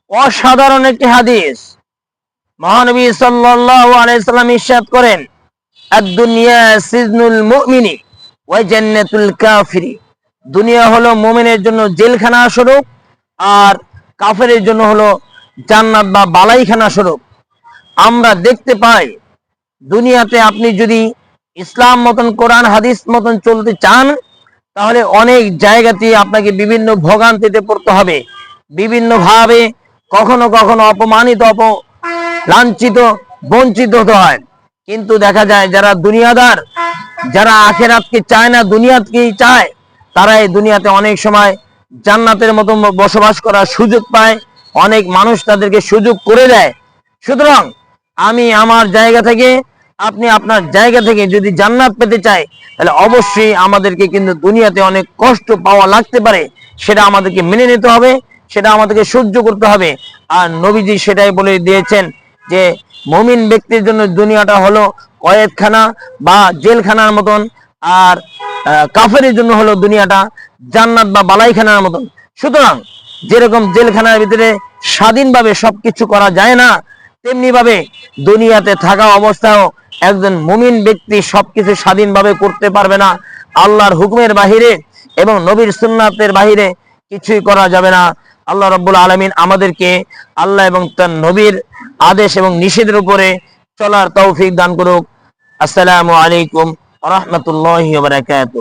অসাধারণ একটি হাদিস। মহানবী সাল্লাল্লাহু আলাইহি সাল্লাম ইরশাদ করেন, আদ-দুনিয়া সিজনুল মুমিনি ওয়া জান্নাতুল কাফিরি। দুনিয়া হলো মুমিনের জন্য জেলখানা স্বরূপ, আর কাফেরের জন্য হলো জান্নাত বা বালাইখানা স্বরূপ। আমরা দেখতে পাই দুনিয়াতে আপনি যদি ইসলাম মতন, কোরআন হাদিস মতন চলতে চান, তাহলে অনেক জায়গাতে আপনাকে বিভিন্ন ভোগান্তিতে পড়তে হবে, বিভিন্ন ভাবে কখনো কখনো অপমানিত, লাঞ্ছিত, বঞ্চিত হতে হয়। কিন্তু দেখা যায় যারা দুনিয়াদার, যারা আখেরাতকে চায় না, দুনিয়াকেই চায়, তারা এই দুনিয়াতে অনেক সময় জান্নাতের মতো বসবাস করার সুযোগ পায়। অনেক মানুষ তাদেরকে সুযোগ করে দেয়। সুতরাং আমি আমার জায়গা থেকে, আপনি আপনার জায়গা থেকে যদি জান্নাত পেতে চাই, তাহলে অবশ্যই আমাদেরকে কিন্তু দুনিয়াতে অনেক কষ্ট পাওয়া লাগতে পারে, সেটা আমাদেরকে মেনে নিতে হবে, সেটা আমাদেরকে সহ্য করতে হবে। আর নবীজি সেটাই বলে দিয়েছেন যে মুমিন ব্যক্তির জন্য দুনিয়াটা হলো কয়েদখানা বা জেলখানার মতন, আর কাফেরের জন্য হলো দুনিয়াটা জান্নাত বা বালাইখানার মতন। সুতরাং যেরকম জেলখানার ভিতরে স্বাধীনভাবে সবকিছু করা যায় না, তেমনি ভাবে দুনিয়াতে থাকা অবস্থাও একজন মুমিন ব্যক্তি সবকিছু স্বাধীনভাবে করতে পারবে না। আল্লাহর হুকুমের বাহিরে এবং নবীর সুন্নাতের বাহিরে কিছুই করা যাবে না। আল্লাহ রাব্বুল আলামিন আমাদেরকে আল্লাহ এবং তার নবীর আদেশ এবং নিষেধের উপরে চলার তৌফিক দান করুক। আসসালামু আলাইকুম ওয়া রাহমাতুল্লাহি ওয়া বারাকাতুহু।